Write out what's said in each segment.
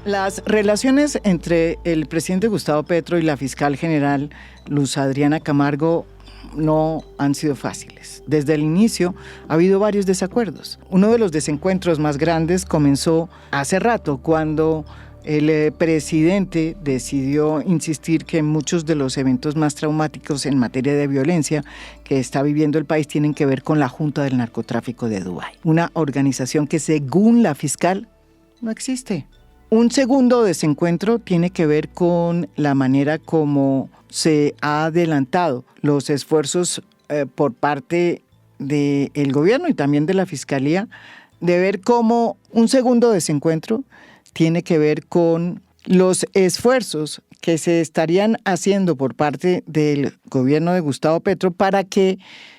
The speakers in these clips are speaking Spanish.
Las relaciones entre el presidente Gustavo Petro y la fiscal general Luz Adriana Camargo no han sido fáciles. Desde el inicio ha habido varios desacuerdos. Uno de los desencuentros más grandes comenzó hace rato, cuando el presidente decidió insistir que muchos de los eventos más traumáticos en materia de violencia que está viviendo el país tienen que ver con la Junta del Narcotráfico de Dubái, una organización que, según la fiscal, no existe. Un segundo desencuentro tiene que ver con la manera como se ha adelantado los esfuerzos por parte del gobierno y también de la Fiscalía, de ver cómo un segundo desencuentro tiene que ver con los esfuerzos que se estarían haciendo por parte del gobierno de Gustavo Petro para que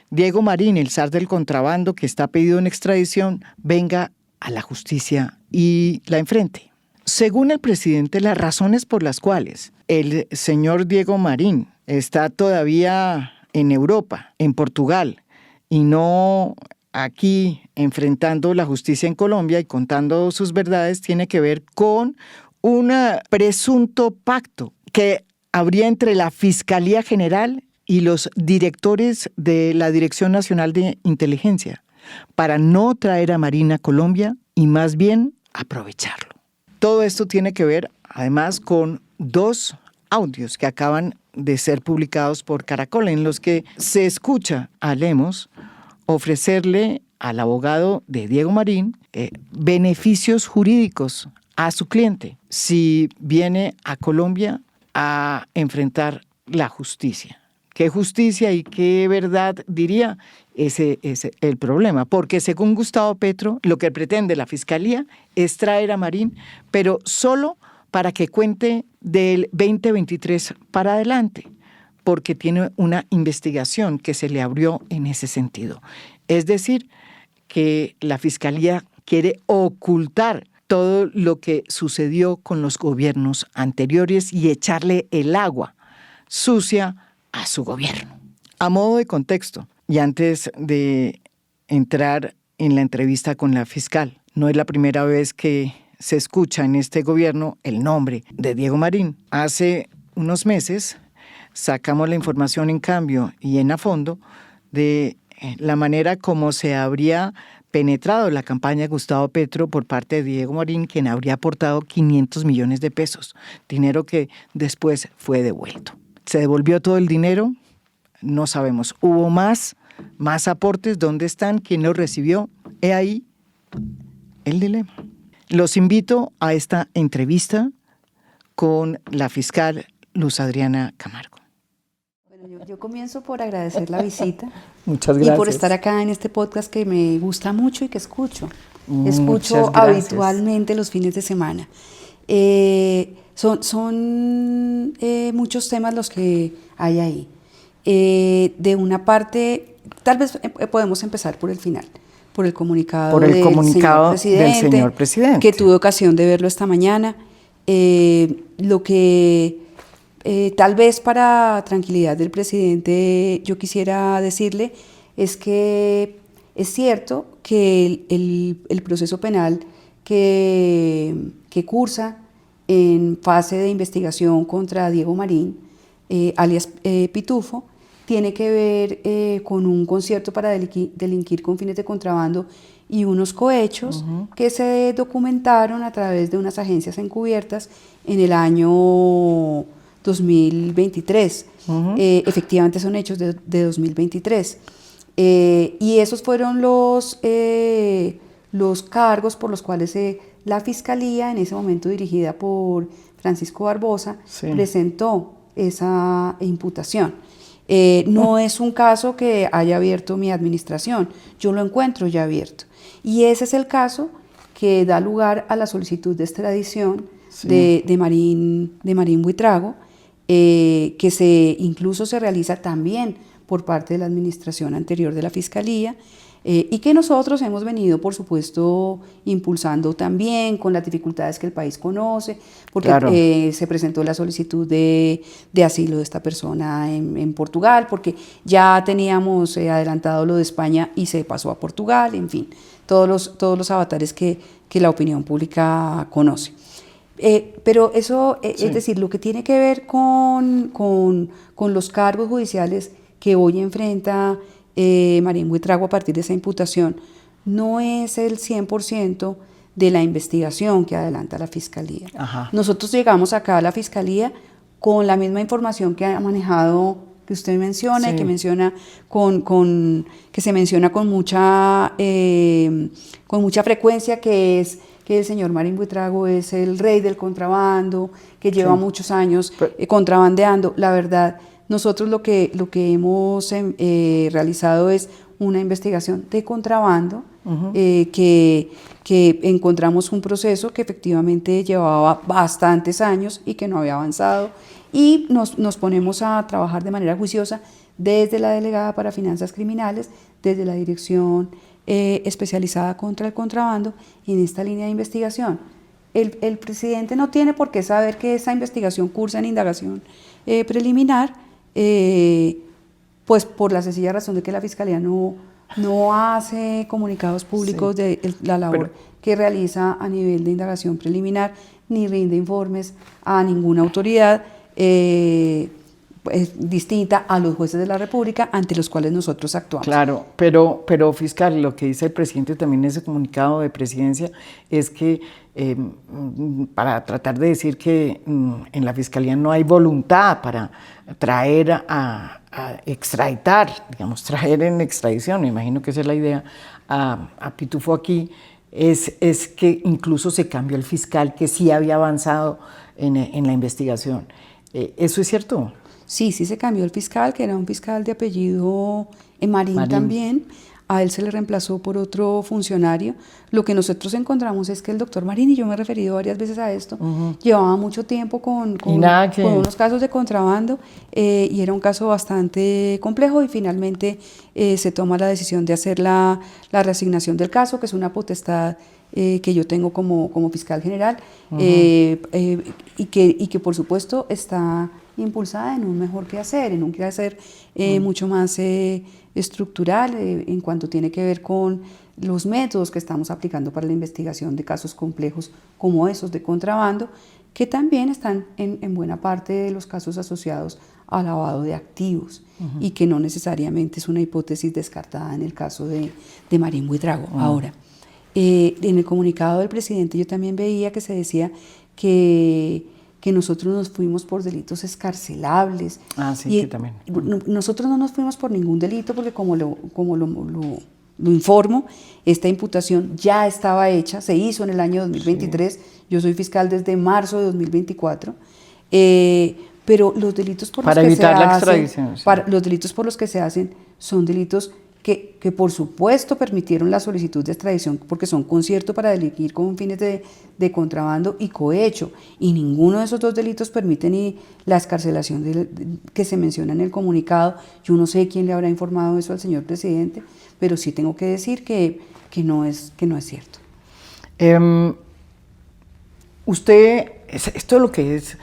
Diego Marín, el zar del contrabando que está pedido en extradición, venga a la justicia y la enfrente. Según el presidente, las razones por las cuales el señor Diego Marín está todavía en Europa, en Portugal, y no aquí enfrentando la justicia en Colombia y contando sus verdades, tiene que ver con un presunto pacto que habría entre la Fiscalía General y los directores de la Dirección Nacional de Inteligencia para no traer a Marín a Colombia y más bien aprovecharlo. Todo esto tiene que ver, además, con dos audios que acaban de ser publicados por Caracol, en los que se escucha a Lemos ofrecerle al abogado de Diego Marín beneficios jurídicos a su cliente si viene a Colombia a enfrentar la justicia. ¿Qué justicia y qué verdad diría? Ese es el problema, porque según Gustavo Petro, lo que pretende la Fiscalía es traer a Marín, pero solo para que cuente del 2023 para adelante, porque tiene una investigación que se le abrió en ese sentido. Es decir, que la Fiscalía quiere ocultar todo lo que sucedió con los gobiernos anteriores y echarle el agua sucia a su gobierno. A modo de contexto, y antes de entrar en la entrevista con la fiscal, no es la primera vez que se escucha en este gobierno el nombre de Diego Marín. Hace unos meses sacamos la información en Cambio y en A Fondo de la manera como se habría penetrado la campaña de Gustavo Petro por parte de Diego Marín, quien habría aportado 500 millones de pesos, dinero que después fue devuelto. ¿Se devolvió todo el dinero? No sabemos. ¿Hubo más aportes? ¿Dónde están? ¿Quién los recibió? He ahí el dilema. Los invito a esta entrevista con la fiscal Luz Adriana Camargo. Bueno, yo comienzo por agradecer la visita. Muchas gracias. Y por estar acá en este podcast que me gusta mucho y que escucho. Muchas gracias. Habitualmente los fines de semana. Son muchos temas los que hay ahí. De una parte, tal vez podemos empezar por el final, por el comunicado, del señor presidente, que tuve ocasión de verlo esta mañana. Lo que tal vez para tranquilidad del presidente yo quisiera decirle es que es cierto que el proceso penal que cursa en fase de investigación contra Diego Marín, alias Pitufo, tiene que ver con un concierto para delinquir con fines de contrabando y unos cohechos que se documentaron a través de unas agencias encubiertas en el año 2023. Efectivamente son hechos de 2023. Y esos fueron los cargos por los cuales la Fiscalía, en ese momento dirigida por Francisco Barbosa, presentó esa imputación. No es un caso que haya abierto mi administración, yo lo encuentro ya abierto. Y ese es el caso que da lugar a la solicitud de extradición de Marín Buitrago, que incluso se realiza también por parte de la administración anterior de la Fiscalía, y que nosotros hemos venido, por supuesto, impulsando también con las dificultades que el país conoce, porque se presentó la solicitud de asilo de esta persona en Portugal, porque ya teníamos adelantado lo de España y se pasó a Portugal, en fin, todos los avatares que la opinión pública conoce. Pero eso, Sí. es decir, lo que tiene que ver con los cargos judiciales que hoy enfrenta Marín Buitrago a partir de esa imputación, no es el 100% de la investigación que adelanta la Fiscalía. Ajá. Nosotros llegamos acá a la Fiscalía con la misma información que ha manejado, que usted menciona, Sí. y que menciona que se menciona con mucha frecuencia, que es que el señor Marín Buitrago es el rey del contrabando, que lleva muchos años contrabandeando. La verdad, nosotros lo que hemos realizado es una investigación de contrabando, que encontramos un proceso que efectivamente llevaba bastantes años y que no había avanzado, y nos ponemos a trabajar de manera juiciosa desde la Delegada para Finanzas Criminales, desde la Dirección especializada contra el contrabando, en esta línea de investigación. El presidente no tiene por qué saber que esa investigación cursa en indagación preliminar, pues por la sencilla razón de que la Fiscalía no hace comunicados públicos de la labor que realiza a nivel de indagación preliminar, ni rinde informes a ninguna autoridad distinta a los jueces de la República ante los cuales nosotros actuamos. Claro, pero fiscal, lo que dice el presidente también en ese comunicado de presidencia es que para tratar de decir que en la Fiscalía no hay voluntad para traer a extraditar, digamos, traer en extradición, me imagino que esa es la idea, a Pitufo aquí, es que incluso se cambió el fiscal que sí había avanzado en la investigación. ¿Eso es cierto? Sí se cambió el fiscal, que era un fiscal de apellido Marín también. A él se le reemplazó por otro funcionario. Lo que nosotros encontramos es que el doctor Marín, y yo me he referido varias veces a esto, llevaba mucho tiempo con unos casos de contrabando, y era un caso bastante complejo, y finalmente se toma la decisión de hacer la reasignación del caso, que es una potestad que yo tengo como fiscal general, y que por supuesto está impulsada en un mejor quehacer, en un quehacer mucho más estructural, en cuanto tiene que ver con los métodos que estamos aplicando para la investigación de casos complejos como esos de contrabando, que también están en buena parte de los casos asociados al lavado de activos, y que no necesariamente es una hipótesis descartada en el caso de Marín Buitrago. Ahora, en el comunicado del presidente yo también veía que se decía que nosotros nos fuimos por delitos escarcelables. Sí, que también. Nosotros no nos fuimos por ningún delito, porque como lo informo, esta imputación ya estaba hecha, se hizo en el año 2023, yo soy fiscal desde marzo de 2024, pero los delitos por los que evitar se la hacen, extradición, sí. los delitos por los que se hacen son delitos que por supuesto permitieron la solicitud de extradición, porque son concierto para delinquir con fines de contrabando y cohecho, y ninguno de esos dos delitos permite ni la excarcelación que se menciona en el comunicado. Yo no sé quién le habrá informado eso al señor presidente, pero sí tengo que decir que no es cierto. Usted, esto es lo que es,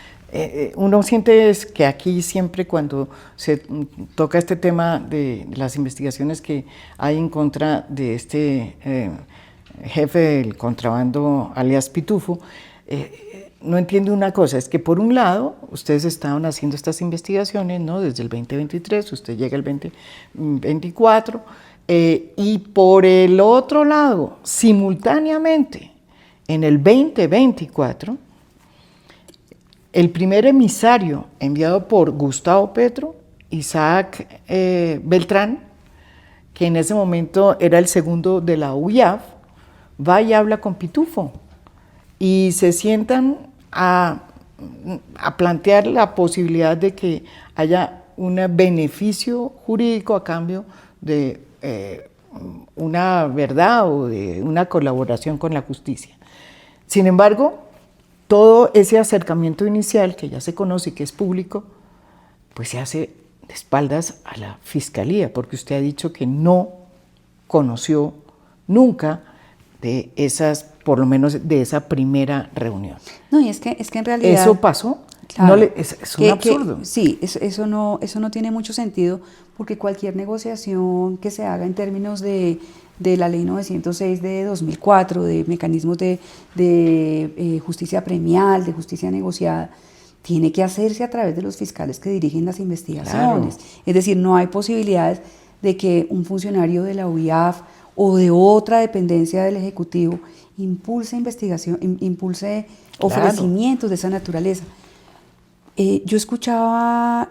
uno siente es que aquí siempre cuando se toca este tema de las investigaciones que hay en contra de este jefe del contrabando alias Pitufo, no entiendo una cosa, es que por un lado ustedes estaban haciendo estas investigaciones, ¿no? Desde el 2023, usted llega el 2024, y por el otro lado, simultáneamente, en el 2024, el primer emisario enviado por Gustavo Petro, Isaac Beltrán, que en ese momento era el segundo de la UIAF, va y habla con Pitufo y se sientan a plantear la posibilidad de que haya un beneficio jurídico a cambio de una verdad o de una colaboración con la justicia. Sin embargo, todo ese acercamiento inicial, que ya se conoce y que es público, pues se hace de espaldas a la Fiscalía, porque usted ha dicho que no conoció nunca de esas, por lo menos de esa primera reunión. No, y es que en realidad... ¿Eso pasó? Claro, es un absurdo. Sí, eso no tiene mucho sentido, porque cualquier negociación que se haga en términos de la Ley 906 de 2004, de mecanismos de justicia premial, de justicia negociada, tiene que hacerse a través de los fiscales que dirigen las investigaciones. Claro. Es decir, no hay posibilidades de que un funcionario de la UIAF o de otra dependencia del Ejecutivo impulse investigación, impulse ofrecimientos de esa naturaleza. Yo escuchaba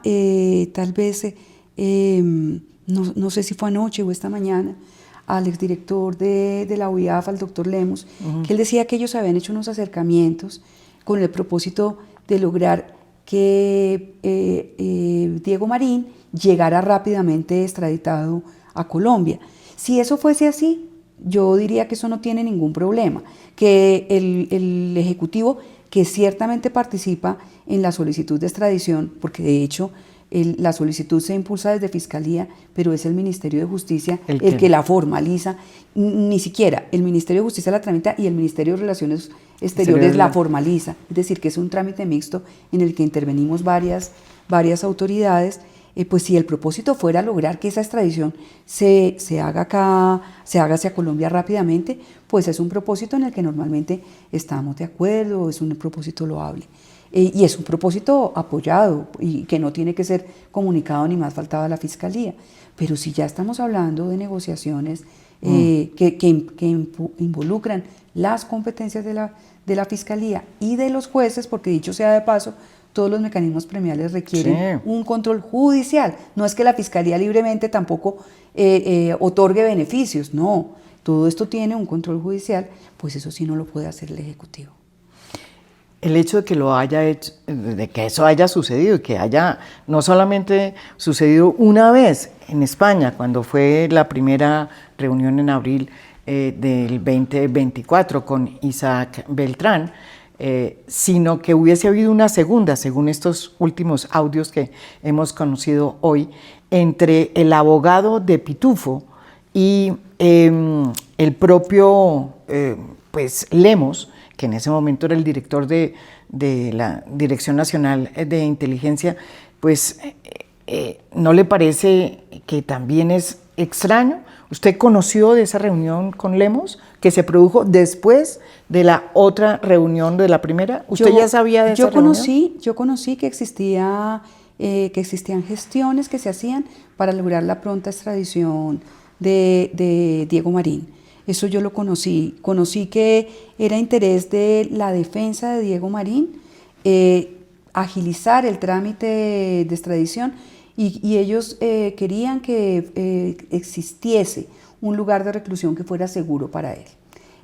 tal vez, no sé si fue anoche o esta mañana, al exdirector de la UIAF, al doctor Lemos, que él decía que ellos habían hecho unos acercamientos con el propósito de lograr que Diego Marín llegara rápidamente extraditado a Colombia. Si eso fuese así, yo diría que eso no tiene ningún problema, que el Ejecutivo, que ciertamente participa en la solicitud de extradición, porque de hecho la solicitud se impulsa desde Fiscalía, pero es el Ministerio de Justicia el que la formaliza. Ni siquiera el Ministerio de Justicia la tramita y el Ministerio de Relaciones Exteriores la formaliza. Es decir, que es un trámite mixto en el que intervenimos varias autoridades. Pues si el propósito fuera lograr que esa extradición se haga acá, se haga hacia Colombia rápidamente, pues es un propósito en el que normalmente estamos de acuerdo, es un propósito loable. Y es un propósito apoyado y que no tiene que ser comunicado ni más faltaba a la Fiscalía. Pero si ya estamos hablando de negociaciones que involucran las competencias de la Fiscalía y de los jueces, porque dicho sea de paso, todos los mecanismos premiales requieren un control judicial. No es que la Fiscalía libremente tampoco otorgue beneficios, no. Todo esto tiene un control judicial, pues eso sí no lo puede hacer el Ejecutivo. El hecho de que lo haya hecho, de que eso haya sucedido y que haya no solamente sucedido una vez en España, cuando fue la primera reunión en abril del 2024 con Isaac Beltrán, sino que hubiese habido una segunda, según estos últimos audios que hemos conocido hoy, entre el abogado de Pitufo y el propio pues Lemos, que en ese momento era el director de la Dirección Nacional de Inteligencia. Pues ¿no le parece que también es extraño? ¿Usted conoció de esa reunión con Lemos, que se produjo después de la otra reunión de la primera? ¿Usted ya sabía de esa reunión? Yo conocí que existían gestiones que se hacían para lograr la pronta extradición de Diego Marín. Eso yo lo conocí. Conocí que era interés de la defensa de Diego Marín agilizar el trámite de extradición y ellos querían que existiese un lugar de reclusión que fuera seguro para él.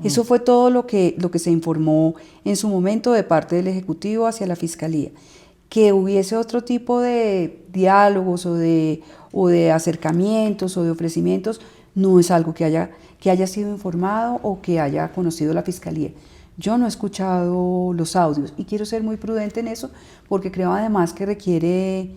Eso fue todo lo que se informó en su momento de parte del Ejecutivo hacia la Fiscalía. Que hubiese otro tipo de diálogos o de acercamientos o de ofrecimientos no es algo que haya sido informado o que haya conocido la Fiscalía. Yo no he escuchado los audios y quiero ser muy prudente en eso porque creo además que requiere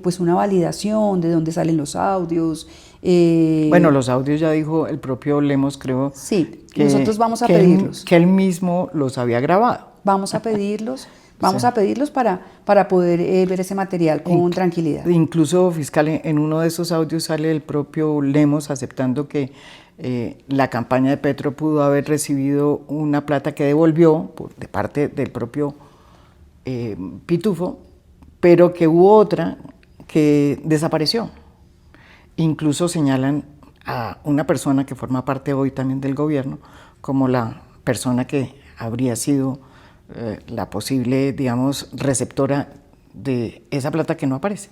pues una validación de dónde salen los audios. Bueno, los audios ya dijo el propio Lemos, creo. Sí, nosotros vamos a pedirlos. Que él mismo los había grabado. Vamos a pedirlos. Vamos a pedirlos para poder ver ese material con tranquilidad. Incluso, fiscal, en uno de esos audios sale el propio Lemos aceptando que la campaña de Petro pudo haber recibido una plata que devolvió de parte del propio Pitufo, pero que hubo otra que desapareció. Incluso señalan a una persona que forma parte hoy también del gobierno como la persona que habría sido la posible, digamos, receptora de esa plata que no aparece.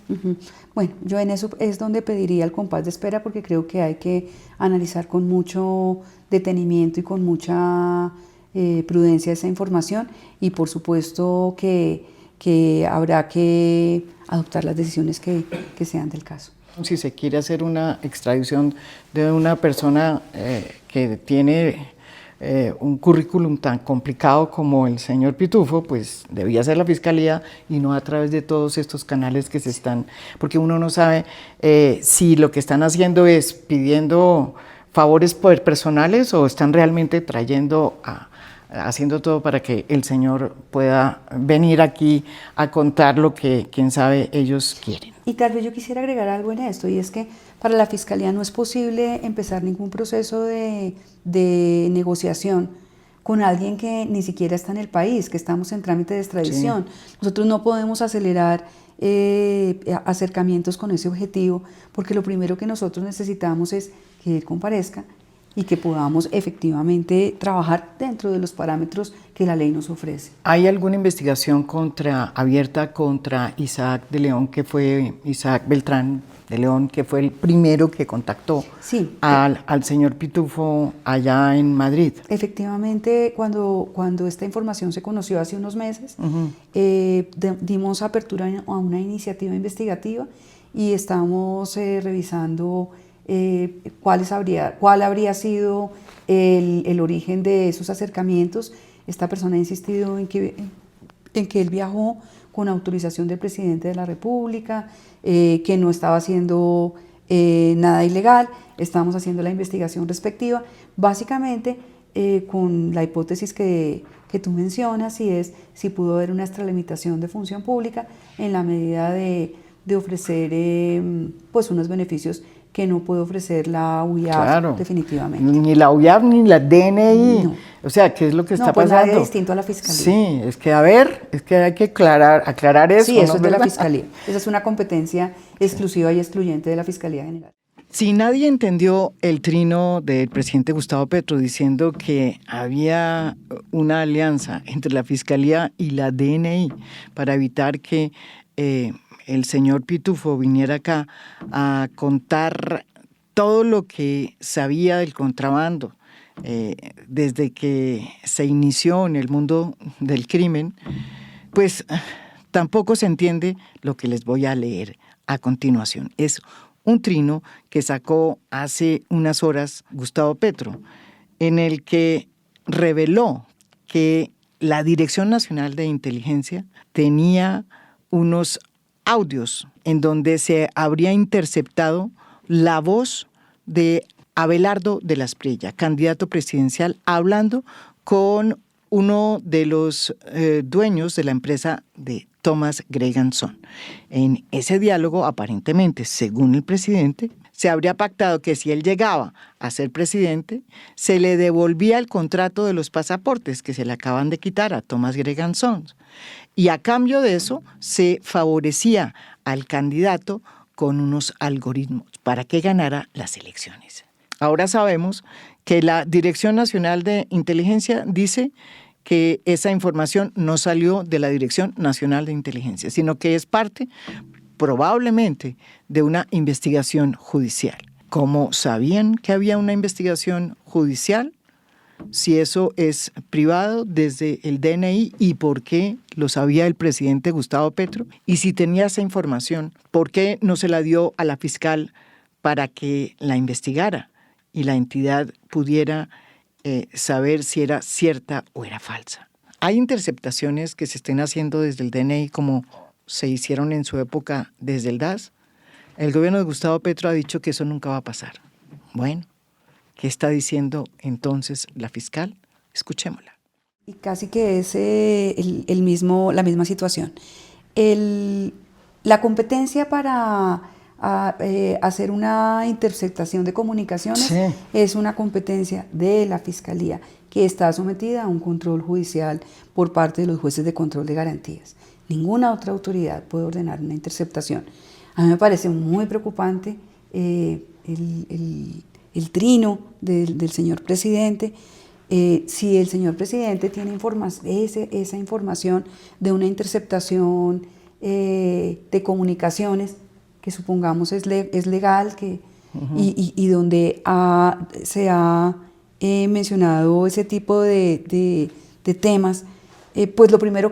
Bueno, yo en eso es donde pediría el compás de espera porque creo que hay que analizar con mucho detenimiento y con mucha prudencia esa información y por supuesto que habrá que adoptar las decisiones que sean del caso. Si se quiere hacer una extradición de una persona que tiene un currículum tan complicado como el señor Pitufo, pues debía ser la Fiscalía y no a través de todos estos canales que se están, porque uno no sabe si lo que están haciendo es pidiendo favores personales o están realmente trayendo haciendo todo para que el señor pueda venir aquí a contar lo que, quién sabe, ellos quieren. Y tal vez yo quisiera agregar algo en esto, y es que para la Fiscalía no es posible empezar ningún proceso de negociación con alguien que ni siquiera está en el país, que estamos en trámite de extradición. Sí. Nosotros no podemos acelerar acercamientos con ese objetivo, porque lo primero que nosotros necesitamos es que él comparezca y que podamos efectivamente trabajar dentro de los parámetros que la ley nos ofrece. ¿Hay alguna investigación abierta contra Isaac de León, que fue Isaac Beltrán de León, que fue el primero que contactó al señor Pitufo allá en Madrid? Efectivamente, cuando esta información se conoció hace unos meses, dimos apertura a una iniciativa investigativa y estamos revisando cuál habría sido el origen de esos acercamientos. Esta persona ha insistido en que él viajó con autorización del presidente de la República, que no estaba haciendo nada ilegal. Estamos haciendo la investigación respectiva, básicamente con la hipótesis que tú mencionas, y es si pudo haber una extralimitación de función pública en la medida de ofrecer pues unos beneficios que no puede ofrecer la UIAF, definitivamente. Ni la UIAF ni la DNI. No. O sea, ¿qué es lo que está pasando? Nada distinto a la Fiscalía. Sí, es que hay que aclarar eso. Sí, eso es de la Fiscalía. Esa es una competencia exclusiva y excluyente de la Fiscalía General. Si nadie entendió el trino del presidente Gustavo Petro diciendo que había una alianza entre la Fiscalía y la DNI para evitar que el señor Pitufo viniera acá a contar todo lo que sabía del contrabando desde que se inició en el mundo del crimen, pues tampoco se entiende lo que les voy a leer a continuación. Es un trino que sacó hace unas horas Gustavo Petro, en el que reveló que la Dirección Nacional de Inteligencia tenía unos audios en donde se habría interceptado la voz de Abelardo de la Espriella, candidato presidencial, hablando con uno de los dueños de la empresa de Thomas Greganson. En ese diálogo, aparentemente, según el presidente, se habría pactado que si él llegaba a ser presidente, se le devolvía el contrato de los pasaportes que se le acaban de quitar a Thomas Greganson. Y a cambio de eso se favorecía al candidato con unos algoritmos para que ganara las elecciones. Ahora sabemos que la Dirección Nacional de Inteligencia dice que esa información no salió de la Dirección Nacional de Inteligencia, sino que es parte, probablemente, de una investigación judicial. ¿Cómo sabían que había una investigación judicial? Si eso es privado desde el DNI, y por qué lo sabía el presidente Gustavo Petro, y si tenía esa información, ¿por qué no se la dio a la fiscal para que la investigara y la entidad pudiera saber si era cierta o era falsa? Hay interceptaciones que se estén haciendo desde el DNI como se hicieron en su época desde el DAS. El gobierno de Gustavo Petro ha dicho que eso nunca va a pasar. Bueno, ¿qué está diciendo entonces la fiscal? Escuchémosla. Y casi que es la misma situación. La competencia para hacer una interceptación de comunicaciones es una competencia de la Fiscalía, que está sometida a un control judicial por parte de los jueces de control de garantías. Ninguna otra autoridad puede ordenar una interceptación. A mí me parece muy preocupante el trino del señor presidente. Si el señor presidente tiene esa información de una interceptación de comunicaciones, que supongamos es legal, y donde se ha mencionado ese tipo de temas, pues lo primero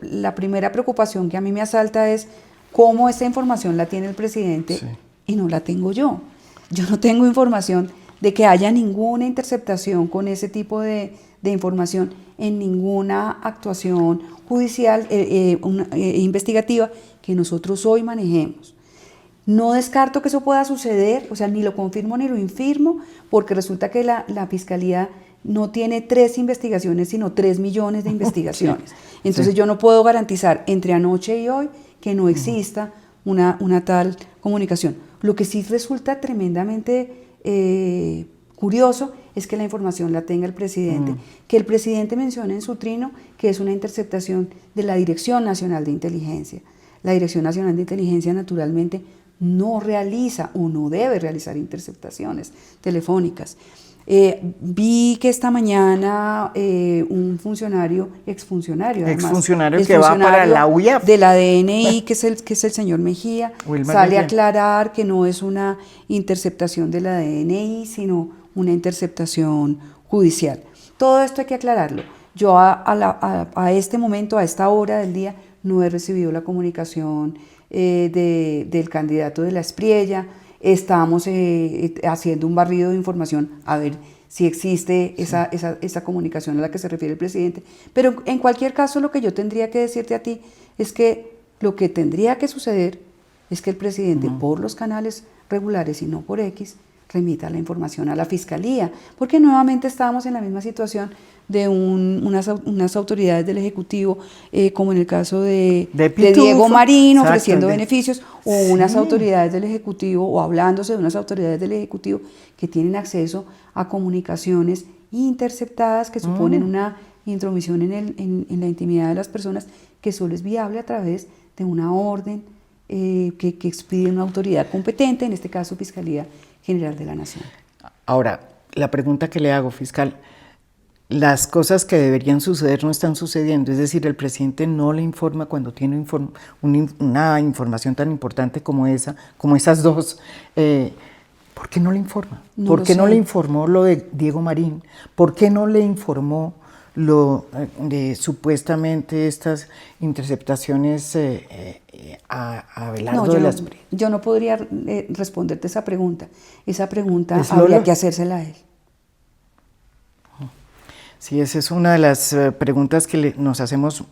la primera preocupación que a mí me asalta es cómo esta información la tiene el presidente y no la tengo yo. Yo no tengo información de que haya ninguna interceptación con ese tipo de información en ninguna actuación judicial investigativa que nosotros hoy manejemos. No descarto que eso pueda suceder, o sea, ni lo confirmo ni lo infirmo, porque resulta que la Fiscalía no tiene 3 investigaciones, sino 3 millones de investigaciones. Entonces yo no puedo garantizar entre anoche y hoy que no exista una tal comunicación. Lo que sí resulta tremendamente curioso es que la información la tenga el presidente, que el presidente mencione en su trino que es una interceptación de la Dirección Nacional de Inteligencia. La Dirección Nacional de Inteligencia naturalmente no realiza o no debe realizar interceptaciones telefónicas. Vi que esta mañana un funcionario, exfuncionario que va para la UIAF de la DNI, que es el señor Mejía, sale a aclarar que no es una interceptación de la DNI, sino una interceptación judicial. Todo esto hay que aclararlo. Yo a este momento, a esta hora del día, no he recibido la comunicación del candidato de la Espriella. Estamos haciendo un barrido de información a ver si existe esa comunicación a la que se refiere el presidente. Pero en cualquier caso, lo que yo tendría que decirte a ti es que lo que tendría que suceder es que el presidente, por los canales regulares y no por X, remita la información a la Fiscalía, porque nuevamente estábamos en la misma situación de unas autoridades del Ejecutivo, como en el caso de Diego Marín, ofreciendo beneficios, o unas autoridades del Ejecutivo, o hablándose de unas autoridades del Ejecutivo que tienen acceso a comunicaciones interceptadas que suponen una intromisión en la intimidad de las personas, que solo es viable a través de una orden que expide una autoridad competente, en este caso Fiscalía General de la Nación. Ahora, la pregunta que le hago, fiscal, las cosas que deberían suceder no están sucediendo, es decir, el presidente no le informa cuando tiene una información tan importante como esa, como esas dos. ¿Por qué no le informa? ¿Por qué no le informó lo de Diego Marín? ¿Por qué no le informó lo de supuestamente estas interceptaciones a Abelardo de la Espriella? Yo no podría responderte esa pregunta. Esa pregunta habría que hacérsela a él. Sí, esa es una de las preguntas que nos hacemos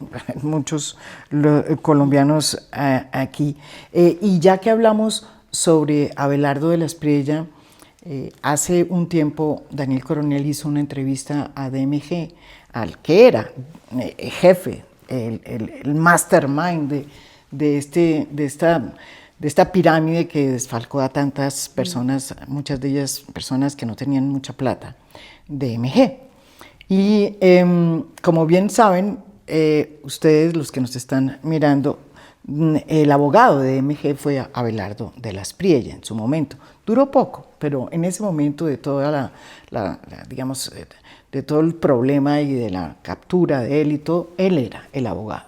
muchos colombianos aquí. Y ya que hablamos sobre Abelardo de la Espriella, hace un tiempo Daniel Coronel hizo una entrevista a DMG, al que era jefe, el mastermind de esta pirámide que desfalcó a tantas personas, muchas de ellas personas que no tenían mucha plata, DMG. Y como bien saben, ustedes, los que nos están mirando, el abogado de DMG fue Abelardo de la Espriella en su momento. Duró poco, pero en ese momento de toda digamos, de todo el problema y de la captura de él y todo, él era el abogado.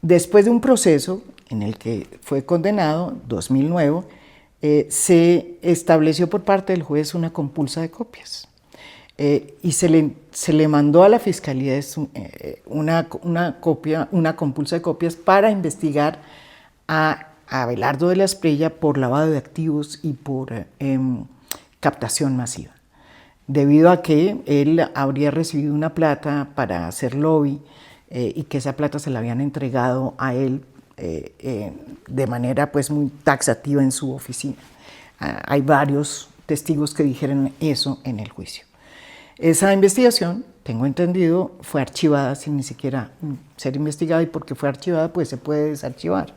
Después de un proceso en el que fue condenado, 2009, se estableció por parte del juez una compulsa de copias. Y se le mandó a la Fiscalía una compulsa de copias para investigar a Abelardo de la Espriella por lavado de activos y por captación masiva, debido a que él habría recibido una plata para hacer lobby y que esa plata se la habían entregado a él de manera pues muy taxativa en su oficina. Hay varios testigos que dijeron eso en el juicio. Esa investigación, tengo entendido, fue archivada sin ni siquiera ser investigada, y porque fue archivada, pues se puede desarchivar.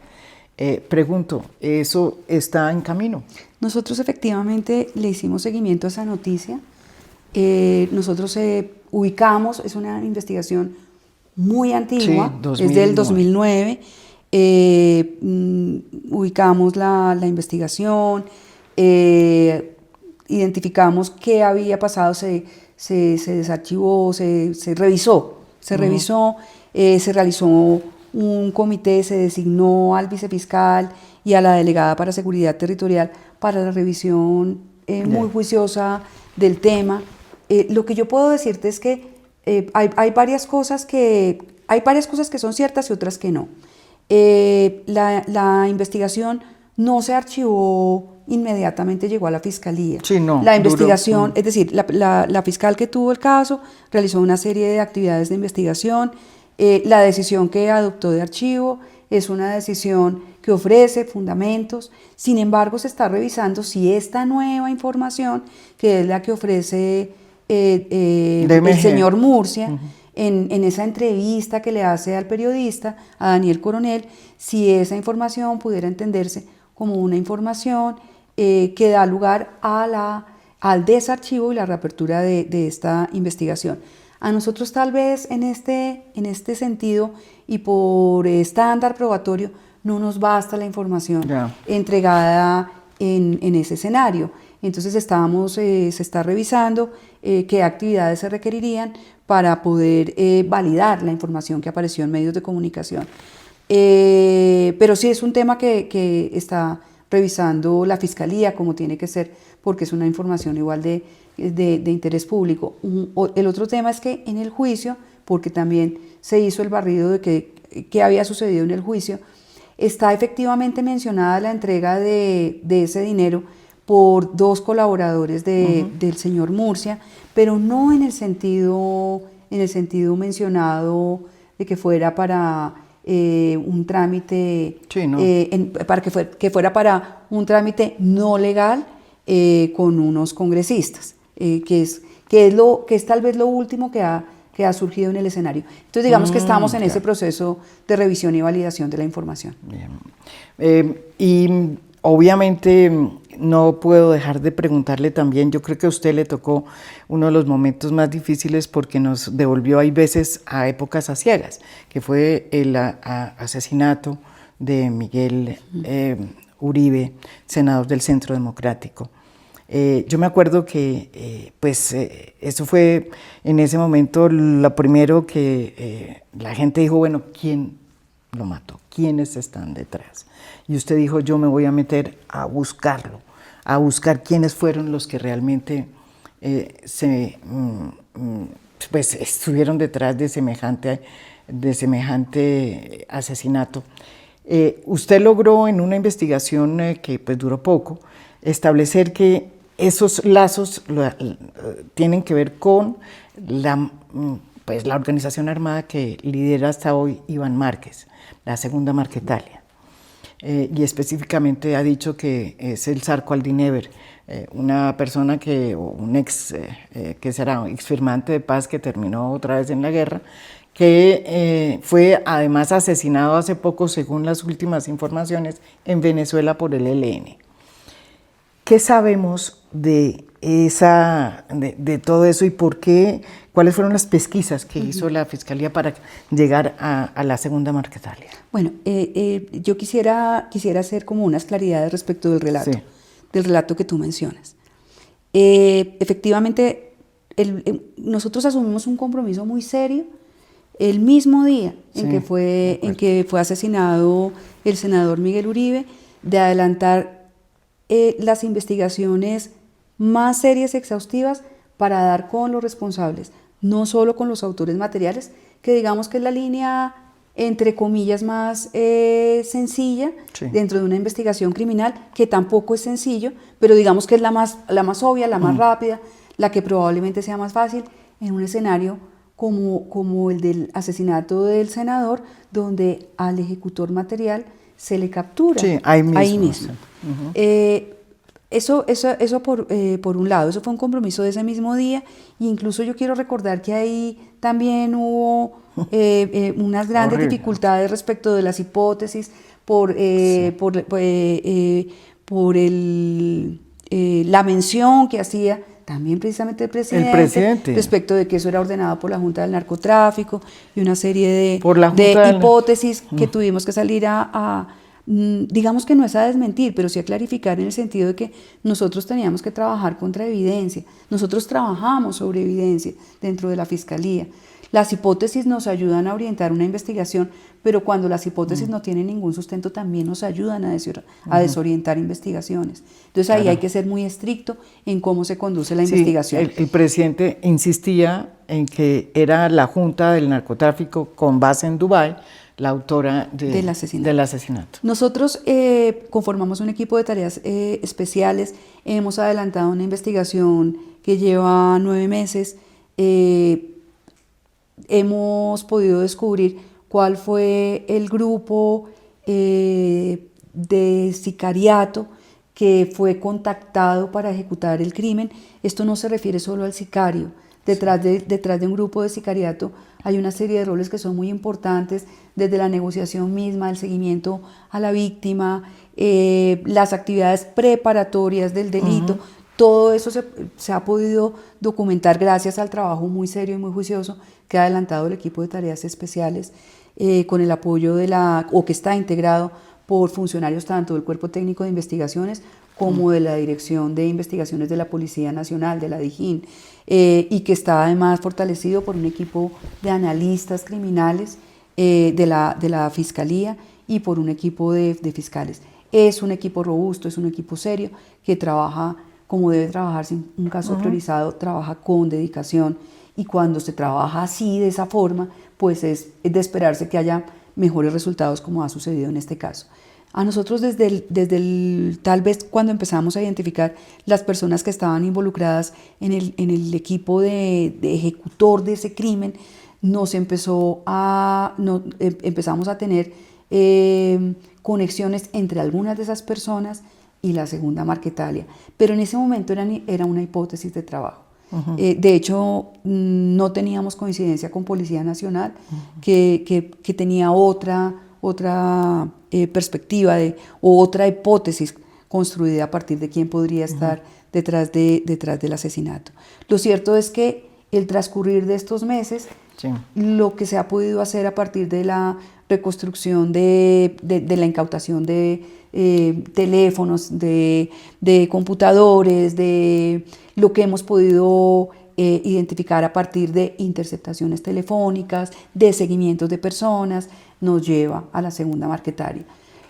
Pregunto, ¿eso está en camino? Nosotros efectivamente le hicimos seguimiento a esa noticia. Nosotros ubicamos, es una investigación muy antigua, sí, es del 2009. Ubicamos la investigación, identificamos qué había pasado, se desarchivó, se revisó, se realizó un comité, se designó al vicefiscal y a la delegada para seguridad territorial para la revisión muy juiciosa del tema. Lo que yo puedo decirte es que hay varias cosas que son ciertas y otras que no. La investigación no se archivó inmediatamente, llegó a la Fiscalía. Sí, no, la investigación, es decir, la fiscal que tuvo el caso realizó una serie de actividades de investigación. La decisión que adoptó de archivo es una decisión que ofrece fundamentos, sin embargo se está revisando si esta nueva información, que es la que ofrece el señor Murcia, en esa entrevista que le hace al periodista, a Daniel Coronel, si esa información pudiera entenderse como una información que da lugar al desarchivo y la reapertura de esta investigación. A nosotros tal vez en este sentido y por estándar probatorio no nos basta la información entregada en ese escenario. Entonces se está revisando qué actividades se requerirían para poder validar la información que apareció en medios de comunicación. Pero sí es un tema que está revisando la Fiscalía como tiene que ser, porque es una información igual de interés público. El otro tema es que en el juicio, porque también se hizo el barrido de qué había sucedido en el juicio, está efectivamente mencionada la entrega de ese dinero por 2 colaboradores del señor Murcia, pero no en el sentido mencionado de que fuera para un trámite, para que fuera para un trámite no legal con unos congresistas, que es tal vez lo último que ha surgido en el escenario. Entonces digamos que estamos en ese proceso de revisión y validación de la información. Bien. Y obviamente no puedo dejar de preguntarle también, yo creo que a usted le tocó uno de los momentos más difíciles porque nos devolvió hay veces a épocas aciegas, que fue el asesinato de Miguel Uribe, senador del Centro Democrático. Yo me acuerdo que eso fue en ese momento lo primero que la gente dijo, bueno, ¿quién lo mató? ¿Quiénes están detrás? Y usted dijo, yo me voy a meter a buscarlo, a buscar quiénes fueron los que realmente estuvieron detrás de semejante asesinato. Usted logró en una investigación que pues duró poco, establecer que esos lazos tienen que ver con la organización armada que lidera hasta hoy Iván Márquez, la Segunda Marquetalia. Y específicamente ha dicho que es el Zarco Aldinever, una persona un ex firmante de paz que terminó otra vez en la guerra, que fue además asesinado hace poco, según las últimas informaciones, en Venezuela por el ELN. ¿Qué sabemos de todo eso y por qué? ¿Cuáles fueron las pesquisas que hizo la Fiscalía para llegar a la Segunda Marquetalia? Bueno, yo quisiera hacer como unas claridades respecto del relato que tú mencionas. Efectivamente, nosotros asumimos un compromiso muy serio el mismo día en que fue asesinado el senador Miguel Uribe, de adelantar las investigaciones más serias y exhaustivas para dar con los responsables, no solo con los autores materiales, que digamos que es la línea entre comillas más sencilla dentro de una investigación criminal, que tampoco es sencillo, pero digamos que es la más obvia, la más rápida, la que probablemente sea más fácil en un escenario como el del asesinato del senador, donde al ejecutor material se le captura ahí mismo. Eso por un lado, eso fue un compromiso de ese mismo día, e incluso yo quiero recordar que ahí también hubo unas grandes dificultades respecto de las hipótesis por la mención que hacía también precisamente el presidente respecto de que eso era ordenado por la Junta del Narcotráfico y una serie de hipótesis que tuvimos que salir digamos que no es a desmentir, pero sí a clarificar en el sentido de que nosotros teníamos que trabajar contra evidencia, nosotros trabajamos sobre evidencia dentro de la Fiscalía. Las hipótesis nos ayudan a orientar una investigación, pero cuando las hipótesis no tienen ningún sustento también nos ayudan a desorientar investigaciones. Entonces ahí hay que ser muy estricto en cómo se conduce la investigación. El presidente insistía en que era la Junta del Narcotráfico con base en Dubái la autora del asesinato. Nosotros conformamos un equipo de tareas especiales, hemos adelantado una investigación que lleva 9 meses, hemos podido descubrir cuál fue el grupo de sicariato que fue contactado para ejecutar el crimen. Esto no se refiere solo al sicario. Detrás de un grupo de sicariato hay una serie de roles que son muy importantes, desde la negociación misma, el seguimiento a la víctima, las actividades preparatorias del delito. Todo eso se ha podido documentar gracias al trabajo muy serio y muy juicioso que ha adelantado el equipo de tareas especiales, con el apoyo que está integrado por funcionarios tanto del Cuerpo Técnico de Investigaciones como de la Dirección de Investigaciones de la Policía Nacional, de la DIJÍN, y que está además fortalecido por un equipo de analistas criminales de la Fiscalía y por un equipo de fiscales. Es un equipo robusto, es un equipo serio que trabaja como debe trabajarse. Un caso priorizado trabaja con dedicación, y cuando se trabaja así, de esa forma, pues es de esperarse que haya mejores resultados, como ha sucedido en este caso. A nosotros tal vez cuando empezamos a identificar las personas que estaban involucradas en el equipo de ejecutor de ese crimen, empezamos a tener conexiones entre algunas de esas personas y la segunda Marquetalia, pero en ese momento era una hipótesis de trabajo. De hecho, no teníamos coincidencia con Policía Nacional, que tenía otra perspectiva o otra hipótesis construida a partir de quién podría estar detrás del asesinato. Lo cierto es que el transcurrir de estos meses, lo que se ha podido hacer a partir de la reconstrucción de la incautación de teléfonos, de computadores, de lo que hemos podido identificar a partir de interceptaciones telefónicas, de seguimientos de personas, nos lleva a la segunda Marquetalia.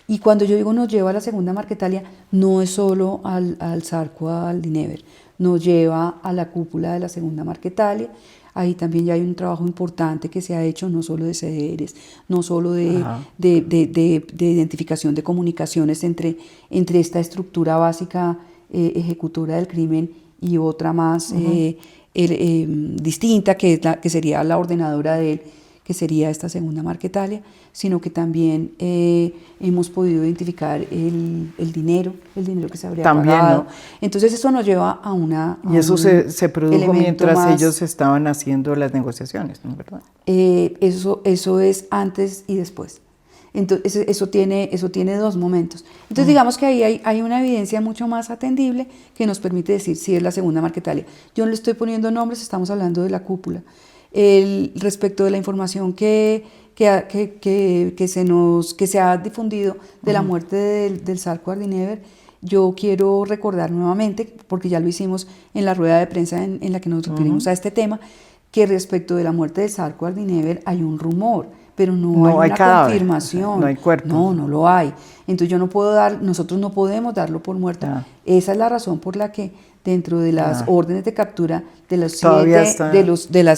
Y cuando yo digo nos lleva a la segunda Marquetalia, no es solo al Zarco Aldínever, nos lleva a la cúpula de la segunda Marquetalia. Ahí también ya hay un trabajo importante que se ha hecho, no solo de CDRs, no solo de identificación de comunicaciones entre esta estructura básica ejecutora del crimen y otra más distinta, que sería la ordenadora de él, que sería esta segunda Marquetalia, sino que también hemos podido identificar el dinero que se habría pagado. ¿No? Entonces eso nos lleva a una... Y eso se produjo mientras ellos estaban haciendo las negociaciones, ¿no? ¿Verdad? Eso es antes y después. Entonces eso tiene dos momentos. Entonces digamos que ahí hay una evidencia mucho más atendible que nos permite decir si es la segunda Marquetalia. Yo no le estoy poniendo nombres, estamos hablando de la cúpula. Respecto de la información que se ha difundido de la muerte del Zarco Aldínever, yo quiero recordar nuevamente, porque ya lo hicimos en la rueda de prensa en la que nos referimos a este tema, que respecto de la muerte del Zarco Aldínever hay un rumor, pero no hay una confirmación. No hay cuerpo. No lo hay. Entonces nosotros no podemos darlo por muerto. Esa es la razón por la que dentro de las órdenes de captura de las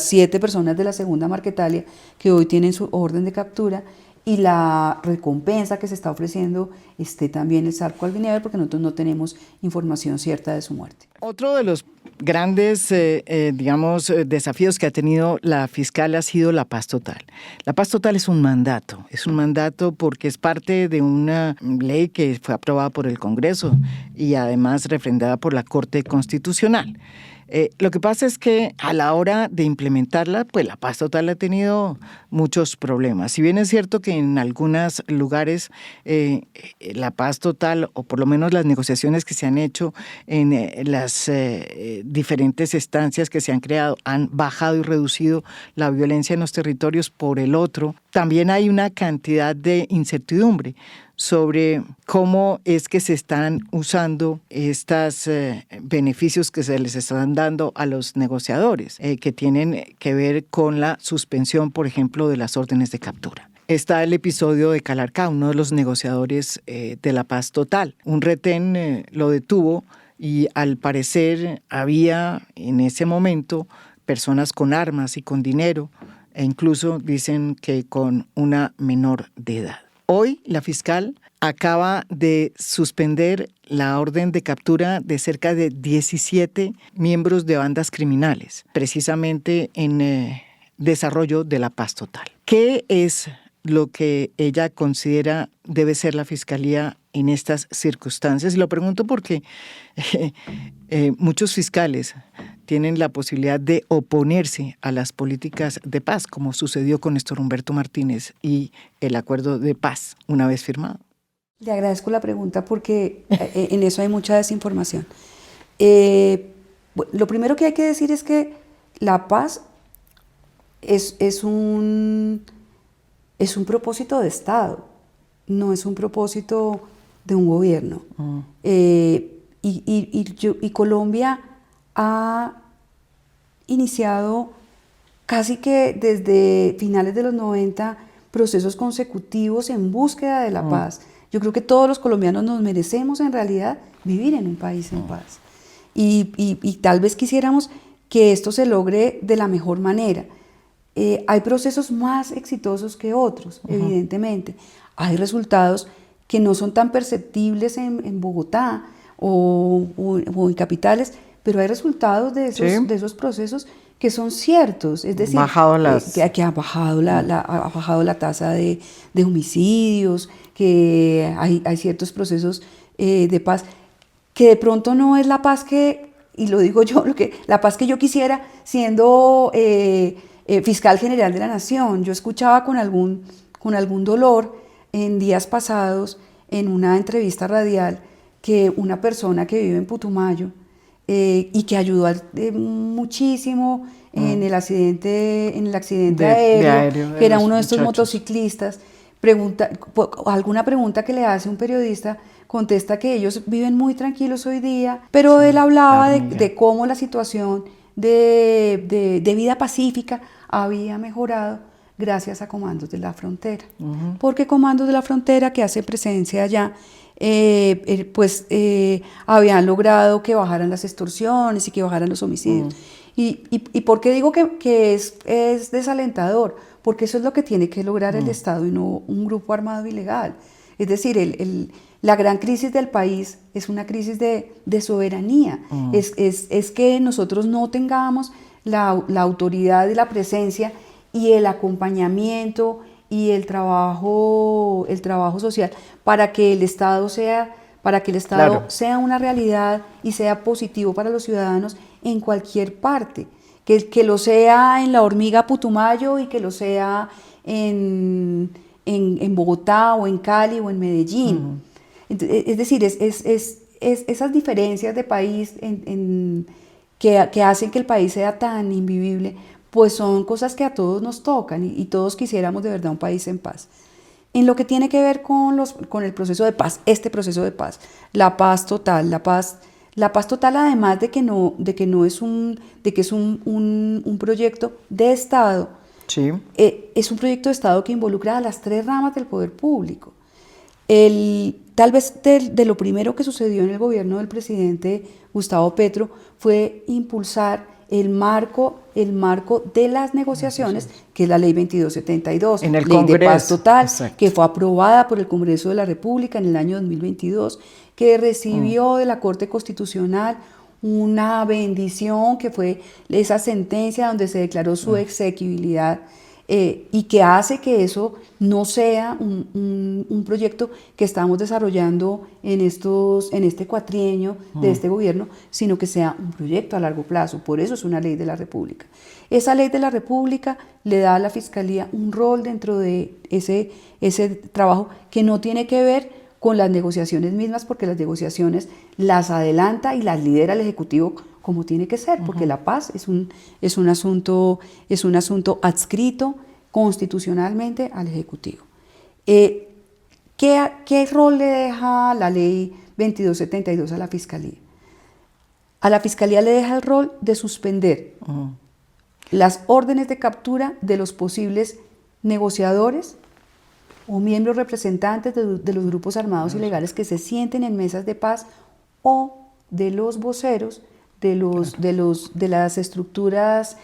7 personas de la segunda Marquetalia que hoy tienen su orden de captura, y la recompensa que se está ofreciendo esté también el Zarco Aldínever, porque nosotros no tenemos información cierta de su muerte. Otro de los grandes, desafíos que ha tenido la fiscal ha sido la paz total. La paz total es un mandato porque es parte de una ley que fue aprobada por el Congreso y además refrendada por la Corte Constitucional. Lo que pasa es que a la hora de implementarla, pues la paz total ha tenido muchos problemas. Si bien es cierto que en algunos lugares la paz total, o por lo menos las negociaciones que se han hecho en las diferentes estancias que se han creado, han bajado y reducido la violencia en los territorios, por el otro, también hay una cantidad de incertidumbre sobre cómo es que se están usando estos beneficios que se les están dando a los negociadores, que tienen que ver con la suspensión, por ejemplo, de las órdenes de captura. Está el episodio de Calarcá, uno de los negociadores de la paz total. Un retén lo detuvo y al parecer había en ese momento personas con armas y con dinero, e incluso dicen que con una menor de edad. Hoy la fiscal acaba de suspender la orden de captura de cerca de 17 miembros de bandas criminales, precisamente en desarrollo de la paz total. ¿Qué es lo que ella considera debe ser la Fiscalía en estas circunstancias. Y lo pregunto porque muchos fiscales tienen la posibilidad de oponerse a las políticas de paz, como sucedió con Néstor Humberto Martínez y el acuerdo de paz una vez firmado. Le agradezco la pregunta porque en eso hay mucha desinformación. Lo primero que hay que decir es que la paz es un propósito de Estado, no es un propósito de un gobierno. Y Colombia ha iniciado casi que desde finales de los 90 procesos consecutivos en búsqueda de la paz. Yo creo que todos los colombianos nos merecemos en realidad vivir en un país en paz. Y tal vez quisiéramos que esto se logre de la mejor manera. Hay procesos más exitosos que otros, evidentemente. Hay resultados que no son tan perceptibles en Bogotá o en capitales, pero hay resultados de esos procesos que son ciertos, es decir, que ha bajado la tasa de homicidios, que hay ciertos procesos de paz, que de pronto no es la paz que, y lo digo yo, la paz que yo quisiera siendo fiscal general de la Nación. Yo escuchaba con algún dolor en días pasados en una entrevista radial que una persona que vive en Putumayo y que ayudó muchísimo en el accidente aéreo, que era uno de estos motociclistas, alguna pregunta que le hace un periodista, contesta que ellos viven muy tranquilos hoy día, pero él hablaba de cómo la situación de vida pacífica había mejorado gracias a Comandos de la Frontera. Porque Comandos de la Frontera, que hace presencia allá, habían logrado que bajaran las extorsiones y que bajaran los homicidios. ¿Y por qué digo que es desalentador? Porque eso es lo que tiene que lograr el Estado y no un grupo armado ilegal. Es decir, la gran crisis del país es una crisis de soberanía. Es que nosotros no tengamos la autoridad y la presencia y el acompañamiento y el trabajo social para que el Estado sea una realidad y sea positivo para los ciudadanos en cualquier parte, que lo sea en La Hormiga, Putumayo, y que lo sea en Bogotá o en Cali o en Medellín. Es decir, esas diferencias de país que hacen que el país sea tan invivible, pues son cosas que a todos nos tocan y todos quisiéramos de verdad un país en paz. En lo que tiene que ver con el proceso de paz, este proceso de paz, la paz total, además de que es un proyecto de Estado, sí. Es un proyecto de Estado que involucra a las tres ramas del poder público. Tal vez de lo primero que sucedió en el gobierno del presidente Gustavo Petro fue impulsar el marco de las negociaciones, que es la ley 2272, en el ley Congreso, de paz total, exacto, que fue aprobada por el Congreso de la República en el año 2022, que recibió de la Corte Constitucional una bendición, que fue esa sentencia donde se declaró su exequibilidad, y que hace que eso no sea un proyecto que estamos desarrollando en este cuatrienio de este gobierno, sino que sea un proyecto a largo plazo. Por eso es una ley de la República. Esa ley de la República le da a la Fiscalía un rol dentro de ese trabajo que no tiene que ver con las negociaciones mismas, porque las negociaciones las adelanta y las lidera el Ejecutivo como tiene que ser, porque la paz es un asunto adscrito constitucionalmente al Ejecutivo. ¿Qué rol le deja la ley 2272 a la Fiscalía? A la Fiscalía le deja el rol de suspender las órdenes de captura de los posibles negociadores o miembros representantes de los grupos armados ilegales que se sienten en mesas de paz, o de los voceros de las estructuras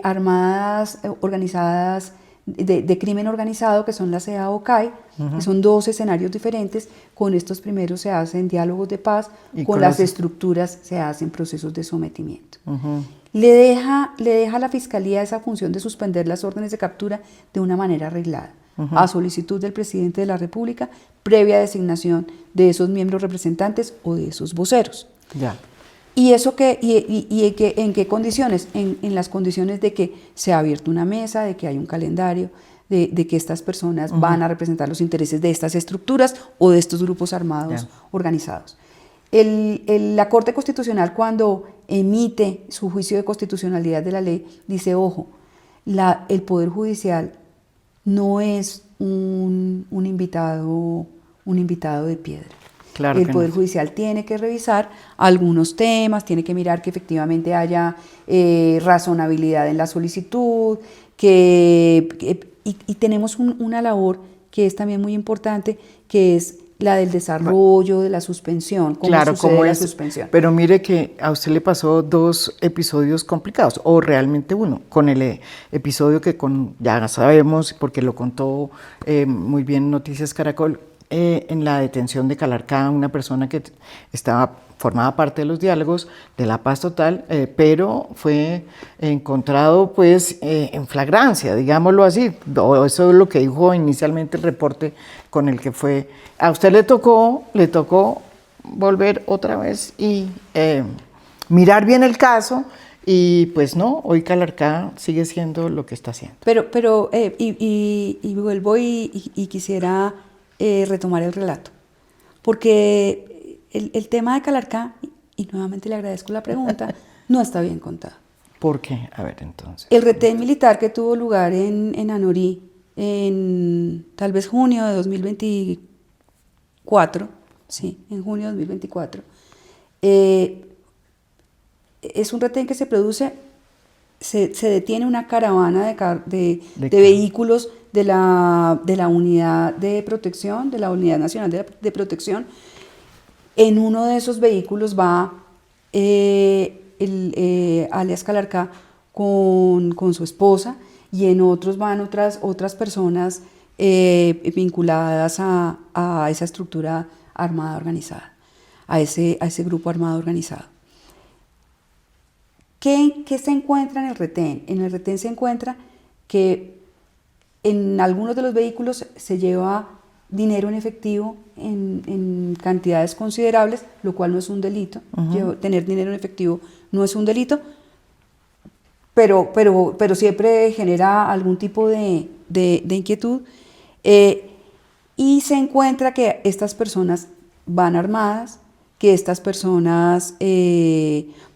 armadas organizadas de crimen organizado, que son la CEA o CAI, que son dos escenarios diferentes. Con estos primeros se hacen diálogos de paz, con las estructuras se hacen procesos de sometimiento. Le deja a la Fiscalía esa función de suspender las órdenes de captura de una manera arreglada. a solicitud del presidente de la República, previa designación de esos miembros representantes o de esos voceros. Ya. ¿Y eso en qué condiciones? En las condiciones de que se ha abierto una mesa, de que hay un calendario, de que estas personas van a representar los intereses de estas estructuras o de estos grupos armados organizados. La Corte Constitucional, cuando emite su juicio de constitucionalidad de la ley, dice, ojo, el Poder Judicial no es un invitado de piedra. Claro, el Poder Judicial tiene que revisar algunos temas, tiene que mirar que efectivamente haya razonabilidad en la solicitud, y tenemos una labor que es también muy importante, que es la del desarrollo de la suspensión, cómo la suspensión. Pero mire que a usted le pasó 2 episodios complicados, o realmente uno, con el episodio que ya sabemos, porque lo contó muy bien Noticias Caracol, en la detención de Calarcá, una persona que formaba parte de los diálogos de la paz total, pero fue encontrado pues en flagrancia, digámoslo así. Eso es lo que dijo inicialmente el reporte con el que fue. A usted le tocó volver otra vez y mirar bien el caso, y pues no, hoy Calarcá sigue siendo lo que está haciendo. Pero vuelvo y quisiera retomar el relato, porque el tema de Calarcá, y nuevamente le agradezco la pregunta, no está bien contado. ¿Por qué? A ver, entonces. El retén militar que tuvo lugar en Anorí en tal vez junio de 2024, sí, en junio de 2024, es un retén que se produce, se detiene una caravana de vehículos de la unidad de protección, de la Unidad Nacional de Protección. En uno de esos vehículos va alias Calarcá con su esposa, y en otros van otras personas vinculadas a esa estructura armada organizada, a ese grupo armado organizado. ¿Qué se encuentra en el retén? En el retén se encuentra que en algunos de los vehículos se lleva dinero en efectivo en cantidades considerables, lo cual no es un delito. Tener dinero en efectivo no es un delito, pero siempre genera algún tipo de inquietud. Y se encuentra que estas personas van armadas, que estas personas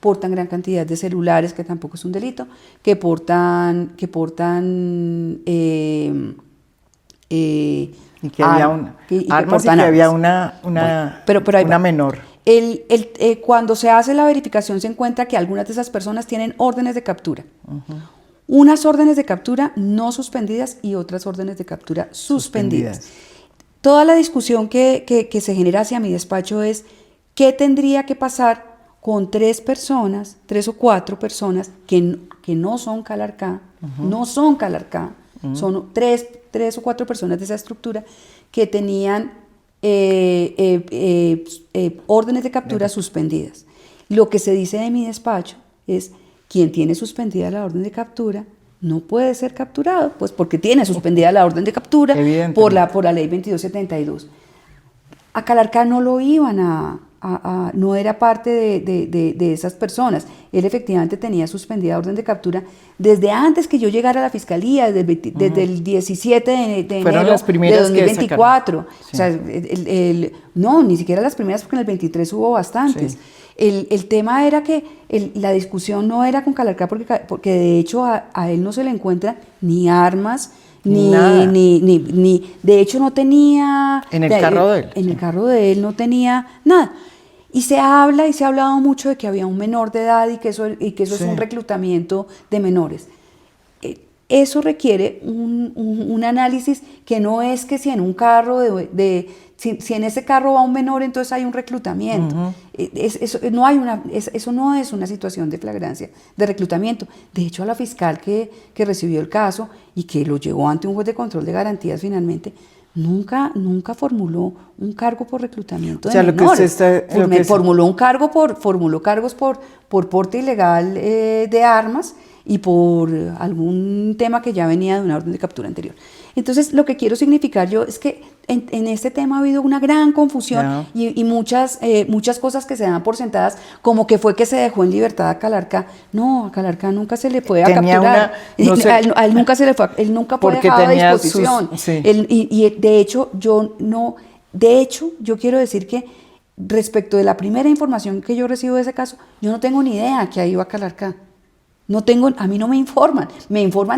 portan gran cantidad de celulares, que tampoco es un delito, que portan y que había armas, y que había una menor. Cuando se hace la verificación se encuentra que algunas de esas personas tienen órdenes de captura. Unas órdenes de captura no suspendidas y otras órdenes de captura suspendidas. Toda la discusión que se genera hacia mi despacho es qué tendría que pasar con 3 o 4 personas que no son Calarcá, son 3 o 4 personas de esa estructura que tenían órdenes de captura suspendidas. Lo que se dice de mi despacho es: quien tiene suspendida la orden de captura no puede ser capturado, pues porque tiene suspendida la orden de captura por la ley 2272. A Calarcá no lo iban no era parte de esas personas. Él efectivamente tenía suspendida orden de captura desde antes que yo llegara a la fiscalía, desde el 17 de enero las primeras de 2024. Sí. O sea, no, ni siquiera las primeras, porque en el 23 hubo bastantes. Sí. El tema era que la discusión no era con Calarcá, porque de hecho a él no se le encuentra ni armas, ni de hecho no tenía... En el carro de él. En el carro de él no tenía nada. Y se ha hablado mucho de que había un menor de edad y que eso es un reclutamiento de menores. Eso requiere un análisis, que no es que si en un carro si en ese carro va un menor, entonces hay un reclutamiento. Eso no es una situación de flagrancia, de reclutamiento. De hecho, a la fiscal que recibió el caso y que lo llevó ante un juez de control de garantías finalmente, nunca formuló un cargo por reclutamiento de menores. Formuló cargos por porte ilegal de armas y por algún tema que ya venía de una orden de captura anterior. Entonces, lo que quiero significar yo es que en este tema ha habido una gran confusión y muchas cosas que se dan por sentadas, como que fue que se dejó en libertad a Calarca. No, a Calarca nunca se le puede capturar. A él nunca se le fue, él nunca fue dejado a disposición. De hecho, yo quiero decir que respecto de la primera información que yo recibo de ese caso, yo no tengo ni idea que ahí iba Calarca. A mí no me informan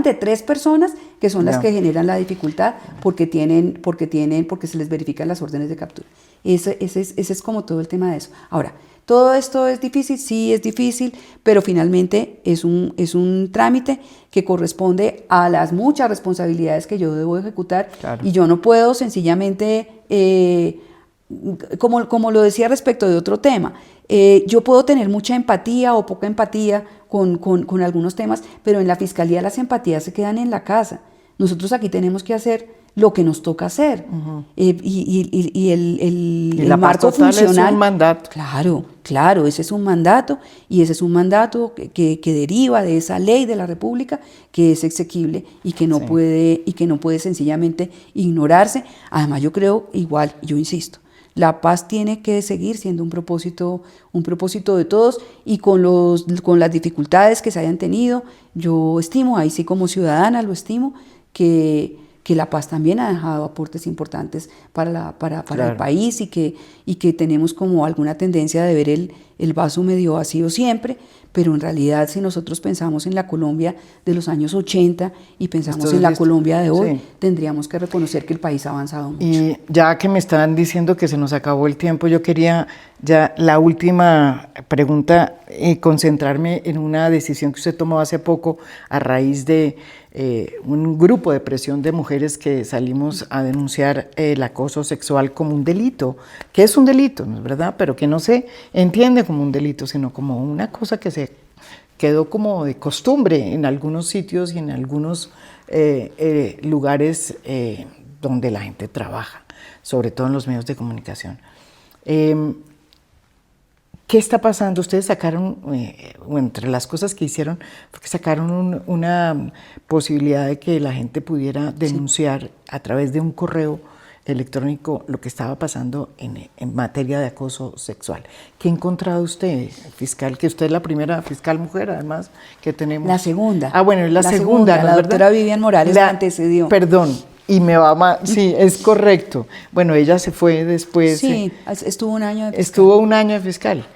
de 3 personas que son las que generan la dificultad porque se les verifican las órdenes de captura. Ese es como todo el tema de eso. Ahora, ¿todo esto es difícil? Sí, es difícil, pero finalmente es un trámite que corresponde a las muchas responsabilidades que yo debo ejecutar, y yo no puedo sencillamente, como lo decía respecto de otro tema, yo puedo tener mucha empatía o poca empatía con algunos temas, pero en la fiscalía las empatías se quedan en la casa. Nosotros aquí tenemos que hacer lo que nos toca hacer. Y el marco funcional es un mandato. Claro, ese es un mandato, y ese es un mandato que deriva de esa ley de la República, que es exequible y que no puede sencillamente ignorarse. Además, yo creo igual, yo insisto, la paz tiene que seguir siendo un propósito de todos, y con las dificultades que se hayan tenido, yo estimo, ahí sí como ciudadana lo estimo, que la paz también ha dejado aportes importantes para el país, y que tenemos como alguna tendencia de ver el vaso medio vacío siempre, pero en realidad si nosotros pensamos en la Colombia de los años 80 y pensamos en la Colombia de hoy, tendríamos que reconocer que el país ha avanzado mucho. Y ya que me están diciendo que se nos acabó el tiempo, yo quería ya la última pregunta, concentrarme en una decisión que usted tomó hace poco a raíz de un grupo de presión de mujeres que salimos a denunciar el acoso sexual como un delito, que es un delito, ¿no es verdad? Pero que no se entiende como un delito, sino como una cosa que se quedó como de costumbre en algunos sitios y en algunos lugares donde la gente trabaja, sobre todo en los medios de comunicación. ¿Qué está pasando? Ustedes sacaron, entre las cosas que hicieron, porque sacaron una posibilidad de que la gente pudiera denunciar a través de un correo electrónico lo que estaba pasando en materia de acoso sexual. ¿Qué ha encontrado usted, fiscal? Que usted es la primera fiscal mujer, además, que tenemos. La segunda. Ah, bueno, es la segunda, ¿no? La doctora Vivian Morales la antecedió. Perdón. Y me va mal, sí, es correcto. Bueno, ella se fue después. Sí, estuvo un año de fiscal. Estuvo un año de fiscal.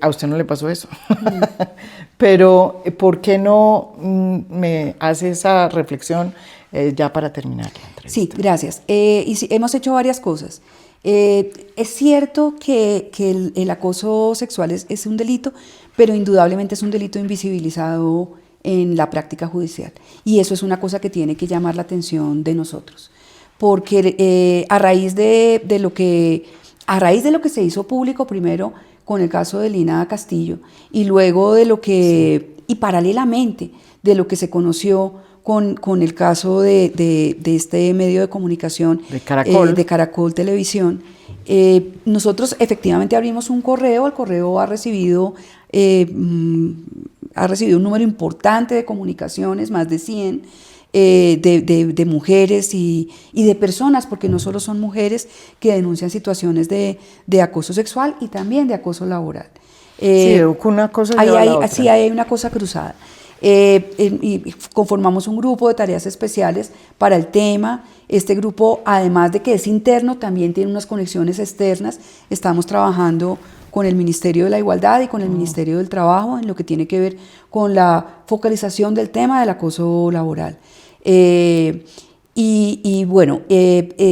A usted no le pasó eso. Pero, ¿por qué no me hace esa reflexión ya para terminar la entrevista? Sí, gracias. Hemos hecho varias cosas. Es cierto que el acoso sexual es un delito, pero indudablemente es un delito invisibilizado en la práctica judicial. Y eso es una cosa que tiene que llamar la atención de nosotros. Porque a raíz de lo que se hizo público primero con el caso de Lina Castillo, y luego y paralelamente de lo que se conoció con el caso de este medio de comunicación de Caracol Televisión, nosotros efectivamente abrimos un correo. El correo ha recibido un número importante de comunicaciones, más de 100, de mujeres y de personas, porque no solo son mujeres que denuncian situaciones de acoso sexual y también de acoso laboral. Sí, una cosa lleva a la otra. Sí, hay una cosa cruzada. Y conformamos un grupo de tareas especiales para el tema. Este grupo, además de que es interno, también tiene unas conexiones externas. Estamos trabajando con el Ministerio de la Igualdad y con el Ministerio del Trabajo en lo que tiene que ver con la focalización del tema del acoso laboral.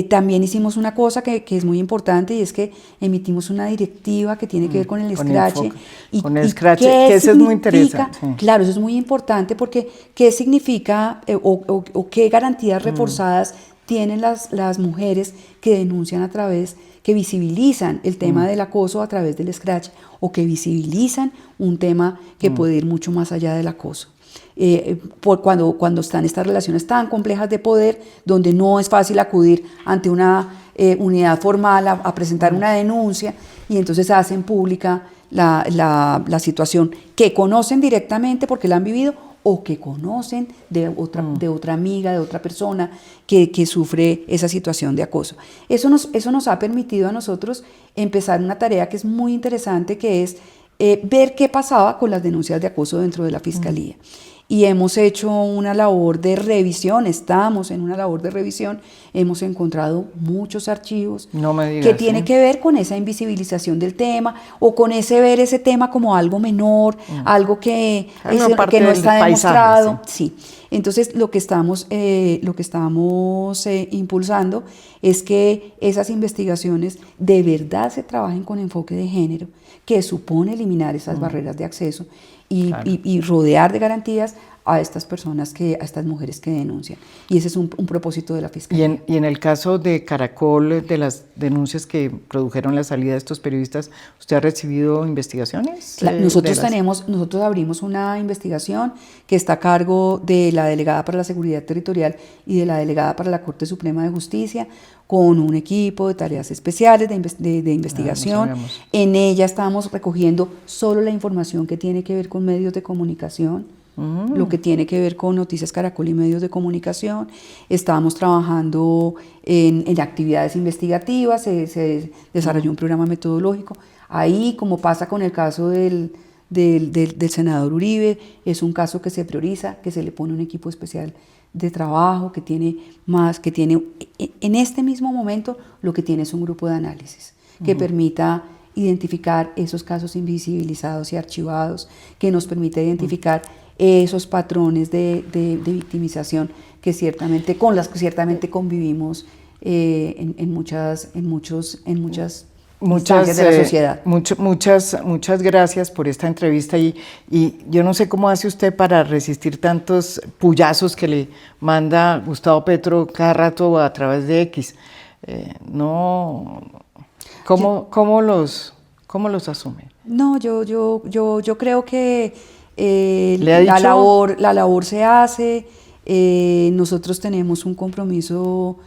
También hicimos una cosa que es muy importante, y es que emitimos una directiva que tiene que ver con el escrache. Con el escrache, que eso es muy interesante. Sí. Claro, eso es muy importante, porque ¿qué significa o qué garantías reforzadas tienen las mujeres que denuncian que visibilizan el tema del acoso a través del escrache, o que visibilizan un tema que puede ir mucho más allá del acoso? Cuando están estas relaciones tan complejas de poder, donde no es fácil acudir ante una unidad formal a presentar una denuncia, y entonces hacen pública la situación, que conocen directamente porque la han vivido o que conocen de otra amiga, de otra persona que sufre esa situación de acoso. Eso nos ha permitido a nosotros empezar una tarea que es muy interesante, que es ver qué pasaba con las denuncias de acoso dentro de la Fiscalía. Y hemos hecho una labor de revisión, estamos en una labor de revisión, hemos encontrado muchos archivos que tienen que ver con esa invisibilización del tema o con ver ese tema como algo menor, algo que no está demostrado. Sí. Entonces lo que estamos impulsando es que esas investigaciones de verdad se trabajen con enfoque de género, que supone eliminar esas barreras de acceso y rodear de garantías a estas personas, a estas mujeres que denuncian. Y ese es un propósito de la Fiscalía. Y en el caso de Caracol, de las denuncias que produjeron la salida de estos periodistas, ¿usted ha recibido investigaciones? Nosotros abrimos una investigación que está a cargo de la Delegada para la Seguridad Territorial y de la Delegada para la Corte Suprema de Justicia, con un equipo de tareas especiales de investigación. No en ella estamos recogiendo solo la información que tiene que ver con medios de comunicación, lo que tiene que ver con Noticias Caracol y medios de comunicación. Estamos trabajando en actividades investigativas, se desarrolló un programa metodológico. Ahí, como pasa con el caso del senador Uribe, es un caso que se prioriza, que se le pone un equipo especial de trabajo, que tiene en este mismo momento lo que tiene es un grupo de análisis que permita identificar esos casos invisibilizados y archivados, que nos permita identificar esos patrones de victimización con las que ciertamente convivimos en muchas instancias de la sociedad. Muchas gracias por esta entrevista y yo no sé cómo hace usted para resistir tantos puyazos que le manda Gustavo Petro cada rato a través de X. ¿Cómo los asume? No, yo creo que la labor se hace. Nosotros tenemos un compromiso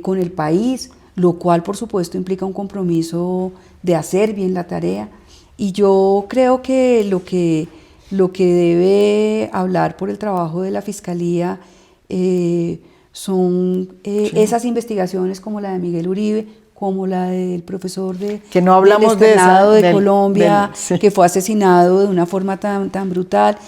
con el país, lo cual por supuesto implica un compromiso de hacer bien la tarea, y yo creo que lo que debe hablar por el trabajo de la Fiscalía son esas investigaciones como la de Miguel Uribe, como la del profesor que no hablamos del Externado de Colombia, que fue asesinado de una forma tan brutal,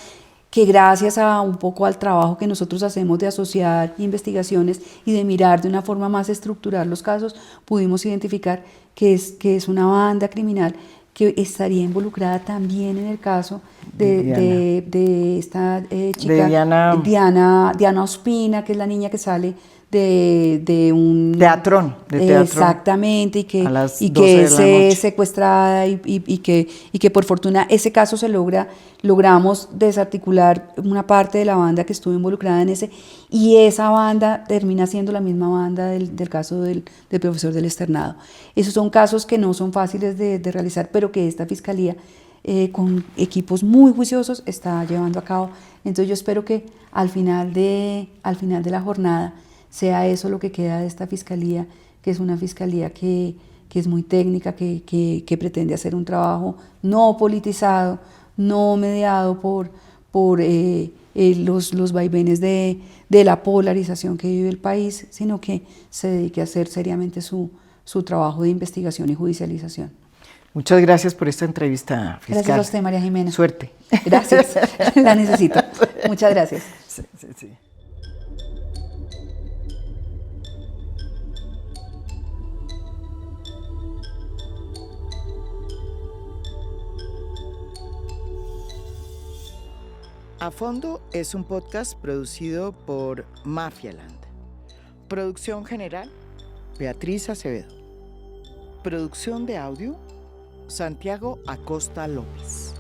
que gracias a un poco al trabajo que nosotros hacemos de asociar investigaciones y de mirar de una forma más estructural los casos, pudimos identificar que es una banda criminal que estaría involucrada también en el caso de esta chica, Diana Ospina, que es la niña que sale de un teatrón. Exactamente, y que es secuestrada y que por fortuna ese caso logramos desarticular una parte de la banda que estuvo involucrada en ese, y esa banda termina siendo la misma banda del caso del profesor del Externado. Esos son casos que no son fáciles de realizar, pero que esta Fiscalía con equipos muy juiciosos está llevando a cabo. Entonces yo espero que al final de la jornada sea eso lo que queda de esta Fiscalía, que es una Fiscalía que es muy técnica, que pretende hacer un trabajo no politizado, no mediado por los vaivenes de la polarización que vive el país, sino que se dedique a hacer seriamente su trabajo de investigación y judicialización. Muchas gracias por esta entrevista, fiscal. Gracias a usted, María Jimena. Suerte. Gracias, la necesito. Muchas gracias. Sí. A Fondo es un podcast producido por Mafialand. Producción general, Beatriz Acevedo. Producción de audio, Santiago Acosta López.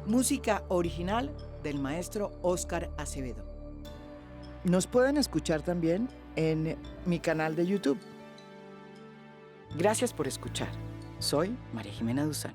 Música original del maestro Óscar Acevedo. Nos pueden escuchar también en mi canal de YouTube. Gracias por escuchar. Soy María Jimena Duzán.